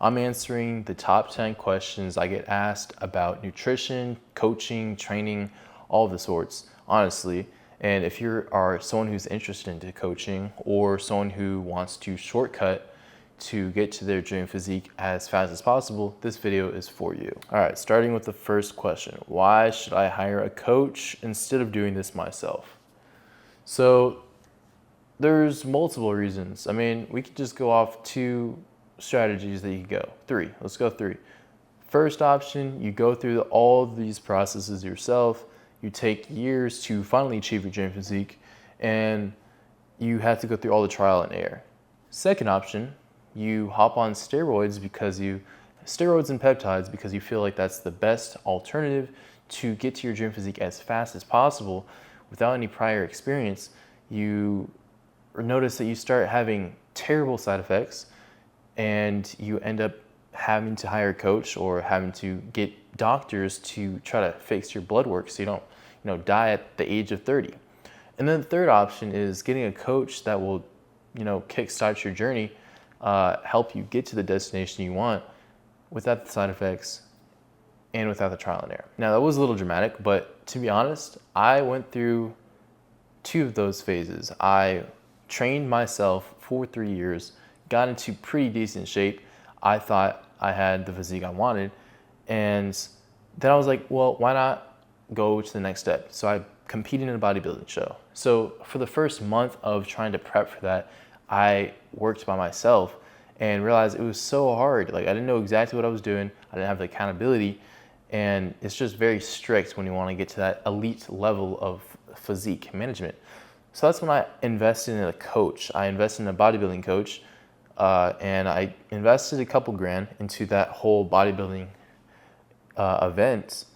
I'm answering the top 10 questions I get asked about nutrition, coaching, training, all of the sorts, honestly. And if you are someone who's interested into coaching or someone who wants to shortcut to get to their dream physique as fast as possible, this video is for you. All right, starting with the first question. Why should I hire a coach instead of doing this myself? So there's multiple reasons. I mean, we could just go off two strategies that you could go. Three, let's go three. First option, you go through all of these processes yourself. You take years to finally achieve your dream physique, and you have to go through all the trial and error. Second option, you hop on steroids and peptides because you feel like that's the best alternative to get to your dream physique as fast as possible without any prior experience. You notice that you start having terrible side effects and you end up having to hire a coach or having to get doctors to try to fix your blood work so you don't die at the age of 30. And then the third option is getting a coach that will kickstart your journey, help you get to the destination you want without the side effects and without the trial and error. Now that was a little dramatic, but to be honest, I went through two of those phases. I trained myself for 3 years, got into pretty decent shape. I thought I had the physique I wanted. And then I was like, well, why not go to the next step? So I competed in a bodybuilding show. So for the first month of trying to prep for that, I worked by myself and realized it was so hard. Like I didn't know exactly what I was doing. I didn't have the accountability. And it's just very strict when you want to get to that elite level of physique management. So that's when I invested in a coach. I invested in a bodybuilding coach, and I invested a couple grand into that whole bodybuilding event,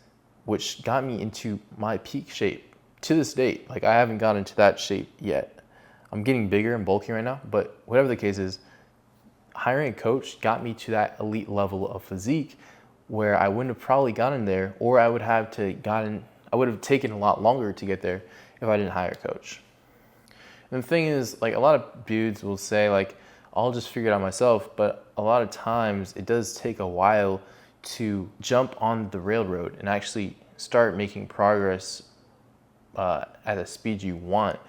which got me into my peak shape to this date. Like I haven't gotten into that shape yet. I'm getting bigger and bulky right now, but whatever the case is, hiring a coach got me to that elite level of physique where I wouldn't have probably gotten there, or I would have taken a lot longer to get there if I didn't hire a coach. And the thing is, like a lot of dudes will say like, I'll just figure it out myself, but a lot of times it does take a while to jump on the railroad and actually start making progress at a speed you want.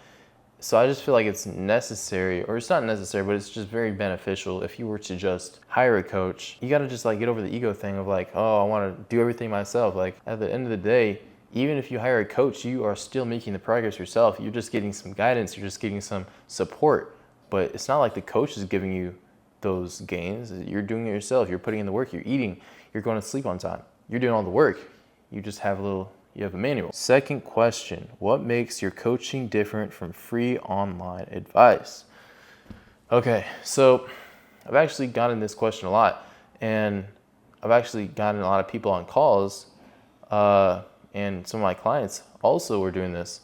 So I just feel like it's necessary, or it's not necessary, but it's just very beneficial if you were to just hire a coach. You gotta just like get over the ego thing of like, oh, I wanna do everything myself. Like at the end of the day, even if you hire a coach, you are still making the progress yourself. You're just getting some guidance, you're just getting some support. But it's not like the coach is giving you those gains. You're doing it yourself. You're putting in the work, you're eating, you're going to sleep on time. You're doing all the work. You just have you have a manual. Second question, what makes your coaching different from free online advice? Okay, so I've actually gotten this question a lot, and I've actually gotten a lot of people on calls, and some of my clients also were doing this.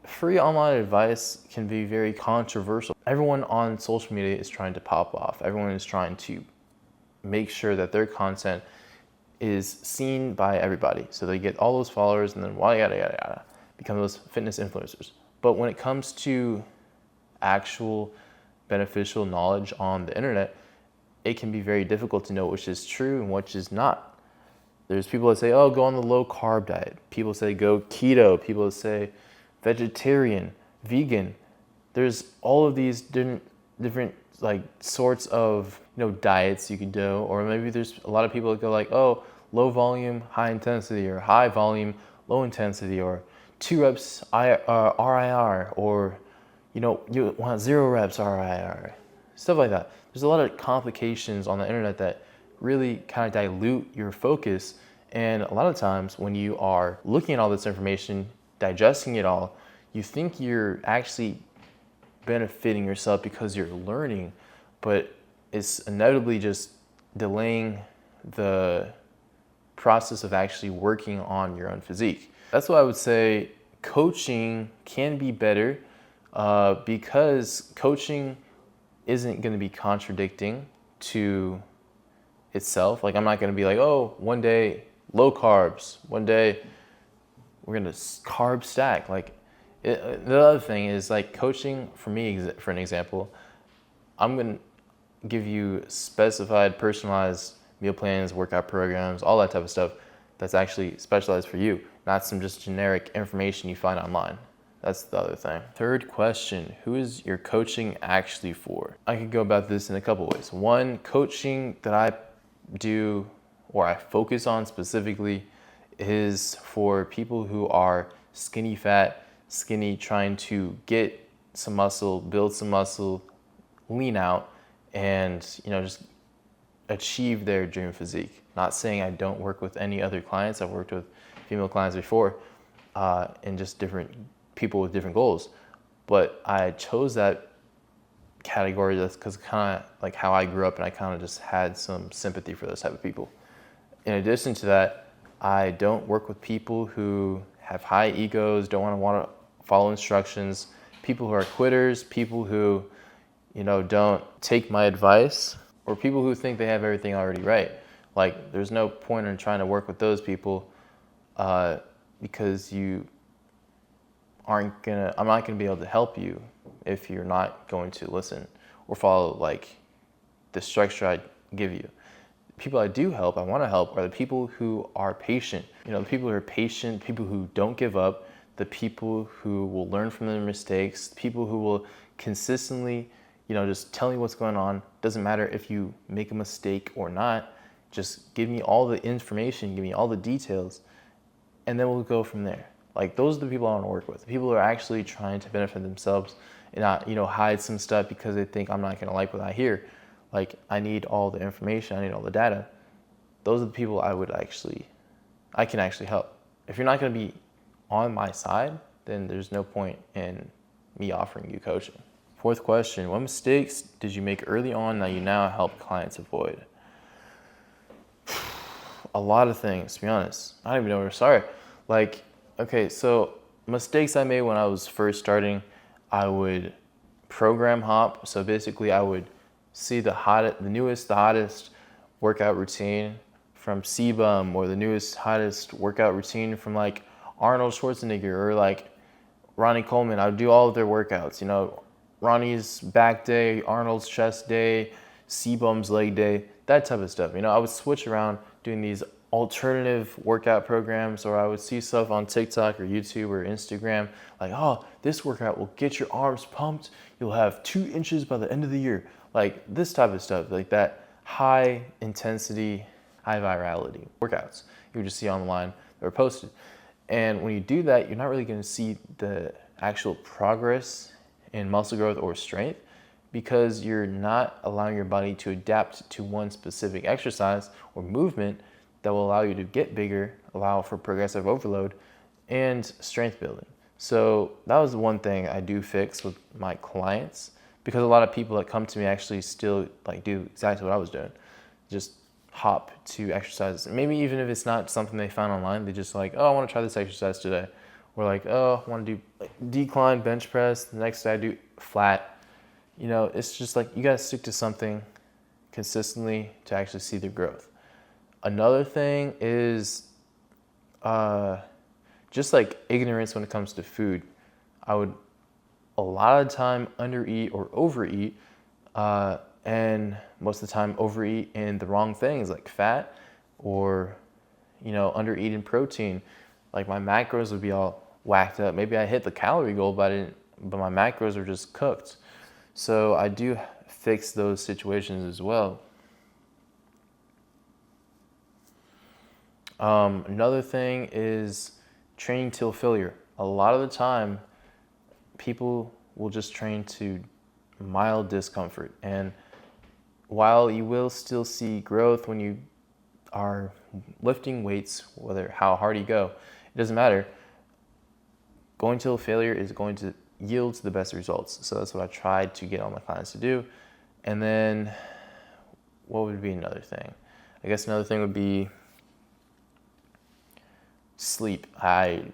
Free online advice can be very controversial. Everyone on social media is trying to pop off. Everyone is trying to make sure that their content is seen by everybody. So they get all those followers and then yada, yada, yada, become those fitness influencers. But when it comes to actual beneficial knowledge on the internet, it can be very difficult to know which is true and which is not. There's people that say, oh, go on the low carb diet. People say go keto. People say vegetarian, vegan. There's all of these different like sorts of diets you could do, or maybe there's a lot of people that go like, oh, low volume, high intensity, or high volume, low intensity, or 2 reps RIR, or you want 0 reps RIR, stuff like that. There's a lot of complications on the internet that really kind of dilute your focus, and a lot of times when you are looking at all this information, digesting it all, you think you're actually benefiting yourself because you're learning, but it's inevitably just delaying the process of actually working on your own physique. That's why I would say coaching can be better, because coaching isn't going to be contradicting to itself. Like I'm not going to be like, oh, one day low carbs, one day we're going to carb stack. The other thing is like coaching for me, for an example, I'm going to give you specified, personalized meal plans, workout programs, all that type of stuff that's actually specialized for you, not some just generic information you find online. That's the other thing. Third question, who is your coaching actually for? I could go about this in a couple ways. One, coaching that I do or I focus on specifically is for people who are skinny fat, skinny, trying to get some muscle, build some muscle, lean out, and just achieve their dream physique. Not saying I don't work with any other clients. I've worked with female clients before, and just different people with different goals. But I chose that category just because kind of like how I grew up, and I kind of just had some sympathy for those type of people. In addition to that, I don't work with people who have high egos, don't want to follow instructions, people who are quitters, people who don't take my advice, or people who think they have everything already right. Like, there's no point in trying to work with those people because I'm not gonna be able to help you if you're not going to listen or follow like the structure I give you. People I do help, I want to help, are the people who are patient. The people who are patient, people who don't give up, the people who will learn from their mistakes, people who will consistently, just tell me what's going on. Doesn't matter if you make a mistake or not. Just give me all the information, give me all the details, and then we'll go from there. Like, those are the people I want to work with. The people who are actually trying to benefit themselves and not, hide some stuff because they think I'm not going to like what I hear. Like, I need all the information, I need all the data. Those are the people I can actually help. If you're not going to be on my side, then there's no point in me offering you coaching. Fourth question, what mistakes did you make early on that you now help clients avoid? A lot of things, to be honest. I don't even know where to start. Okay, so mistakes I made when I was first starting, I would program hop. So basically I would see the hottest workout routine from CBum, or the newest, hottest workout routine from like Arnold Schwarzenegger or like Ronnie Coleman. I would do all of their workouts, Ronnie's back day, Arnold's chest day, CBum's leg day, that type of stuff. I would switch around doing these alternative workout programs, or I would see stuff on TikTok or YouTube or Instagram like, oh, this workout will get your arms pumped. You'll have 2 inches by the end of the year. Like, this type of stuff, like that high intensity, high virality workouts you would just see online that were posted. And when you do that, you're not really going to see the actual progress in muscle growth or strength because you're not allowing your body to adapt to one specific exercise or movement that will allow you to get bigger, allow for progressive overload, and strength building. So that was the one thing I do fix with my clients, because a lot of people that come to me actually still like do exactly what I was doing. Just hop to exercises. Maybe even if it's not something they found online, they just like, oh, I want to try this exercise today. Or like, oh, I want to do decline bench press. The next day I do flat. It's just like you got to stick to something consistently to actually see the growth. Another thing is just like ignorance when it comes to food. I would a lot of the time undereat or overeat, and most of the time overeat in the wrong things like fat, or undereat in protein. Like, my macros would be all whacked up. Maybe I hit the calorie goal, but my macros are just cooked. So I do fix those situations as well. Another thing is training till failure. A lot of the time, people will just train to mild discomfort. And while you will still see growth when you are lifting weights, whether how hard you go, it doesn't matter. Going till failure is going to yield the best results. So that's what I tried to get all my clients to do. And then what would be another thing? I guess another thing would be sleep. I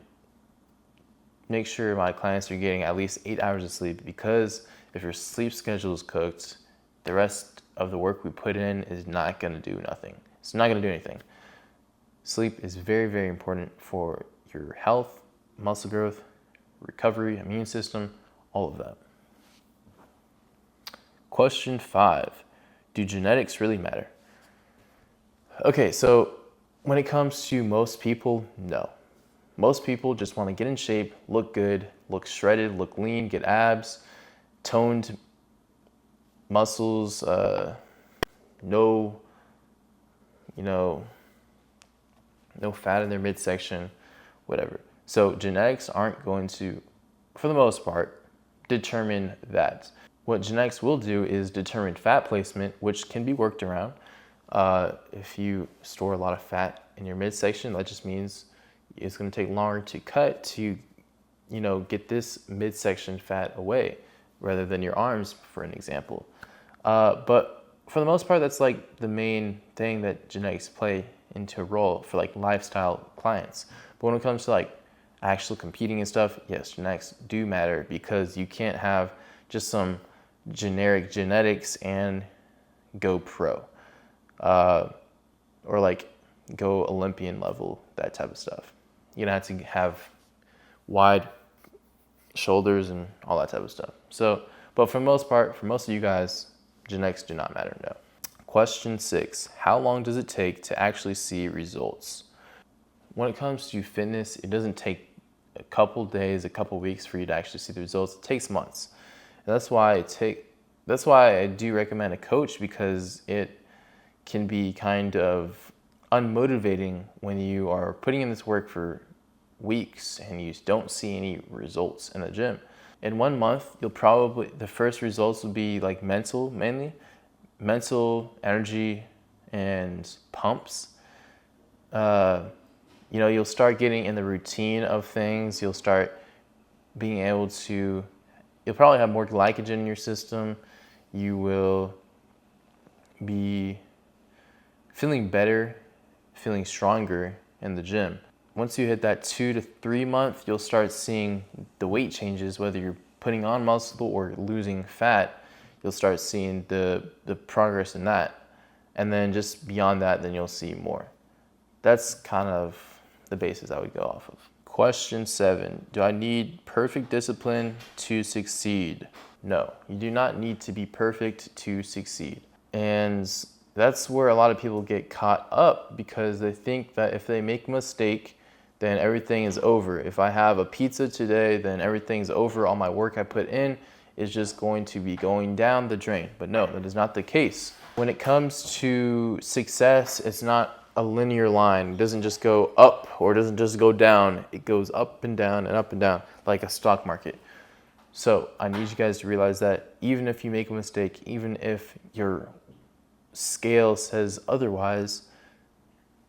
make sure my clients are getting at least 8 hours of sleep, because if your sleep schedule is cooked, the rest of the work we put in is not going to do nothing. It's not going to do anything. Sleep is very, very important for your health, muscle growth, recovery, immune system, all of that. Question 5. Do genetics really matter? Okay, so when it comes to most people, no. Most people just want to get in shape, look good, look shredded, look lean, get abs, toned muscles, no, you know, no fat in their midsection, whatever. So genetics aren't going to, for the most part, determine that. What genetics will do is determine fat placement, which can be worked around. If you store a lot of fat in your midsection, that just means it's going to take longer to cut to, get this midsection fat away rather than your arms, for an example. But for the most part, that's like the main thing that genetics play into a role for like lifestyle clients. But when it comes to like actual competing and stuff, yes, genetics do matter, because you can't have just some generic genetics and go pro, or like go Olympian level, that type of stuff. You're gonna have to have wide shoulders and all that type of stuff. So, but for the most part, for most of you guys, genetics do not matter, no. Question 6, how long does it take to actually see results? When it comes to fitness, it doesn't take a couple days, a couple weeks for you to actually see the results. It takes months. And that's why I do recommend a coach, because it can be kind of unmotivating when you are putting in this work for weeks and you don't see any results in the gym. In 1 month, the first results will be like mental, mainly mental energy and pumps. You'll start getting in the routine of things. You'll start being able to, you'll probably have more glycogen in your system. You will be feeling better, feeling stronger in the gym. Once you hit that 2 to 3 month, you'll start seeing the weight changes, whether you're putting on muscle or losing fat. You'll start seeing the progress in that. And then just beyond that, then you'll see more. That's kind of the basis I would go off of. Question 7, do I need perfect discipline to succeed? No, you do not need to be perfect to succeed. And that's where a lot of people get caught up, because they think that if they make a mistake, then everything is over. If I have a pizza today, then everything's over. All my work I put in is just going to be going down the drain. But no, that is not the case. When it comes to success, it's not a linear line. It doesn't just go up, or it doesn't just go down. It goes up and down and up and down, like a stock market. So I need you guys to realize that even if you make a mistake, even if your scale says otherwise,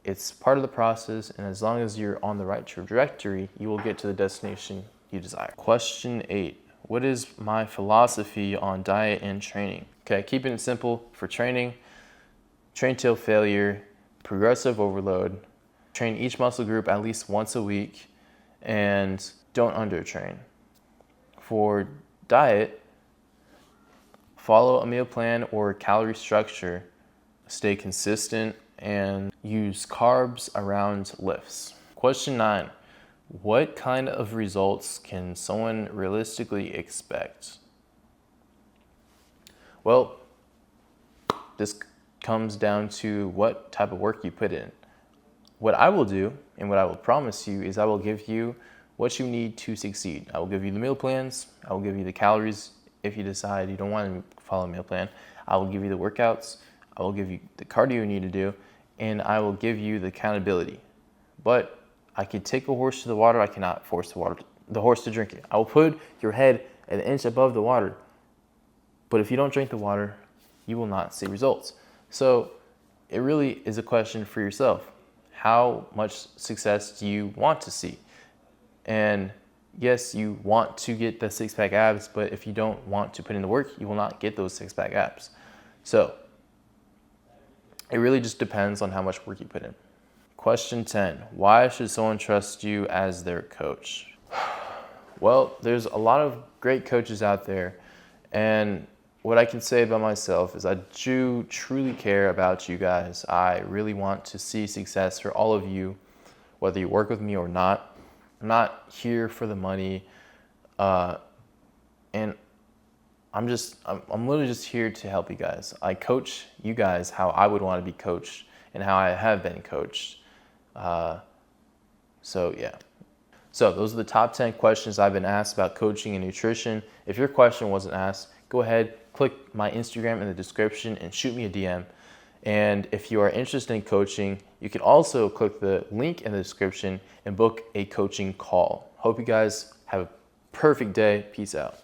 it's part of the process, and as long as you're on the right trajectory, you will get to the destination you desire. Question 8, what is my philosophy on diet and training? Okay, keeping it simple for training: train till failure, progressive overload, train each muscle group at least once a week, and don't undertrain. For diet, follow a meal plan or calorie structure, stay consistent, and use carbs around lifts. Question 9, what kind of results can someone realistically expect? Well, this comes down to what type of work you put in. What I will do, and what I will promise you, is I will give you what you need to succeed. I will give you the meal plans. I will give you the calories if you decide you don't want to follow a meal plan. I will give you the workouts. I will give you the cardio you need to do, and I will give you the accountability. But I could take a horse to the water. I cannot force the horse to drink it. I will put your head an inch above the water. But if you don't drink the water, you will not see results. So it really is a question for yourself. How much success do you want to see? And yes, you want to get the six-pack abs, but if you don't want to put in the work, you will not get those six-pack abs. So it really just depends on how much work you put in. Question 10, why should someone trust you as their coach? Well, there's a lot of great coaches out there, and what I can say about myself is I do truly care about you guys. I really want to see success for all of you, whether you work with me or not. I'm not here for the money, and I'm literally just here to help you guys. I coach you guys how I would want to be coached and how I have been coached. So yeah. So those are the top 10 questions I've been asked about coaching and nutrition. If your question wasn't asked, go ahead, click my Instagram in the description and shoot me a DM. And if you are interested in coaching, you can also click the link in the description and book a coaching call. Hope you guys have a perfect day. Peace out.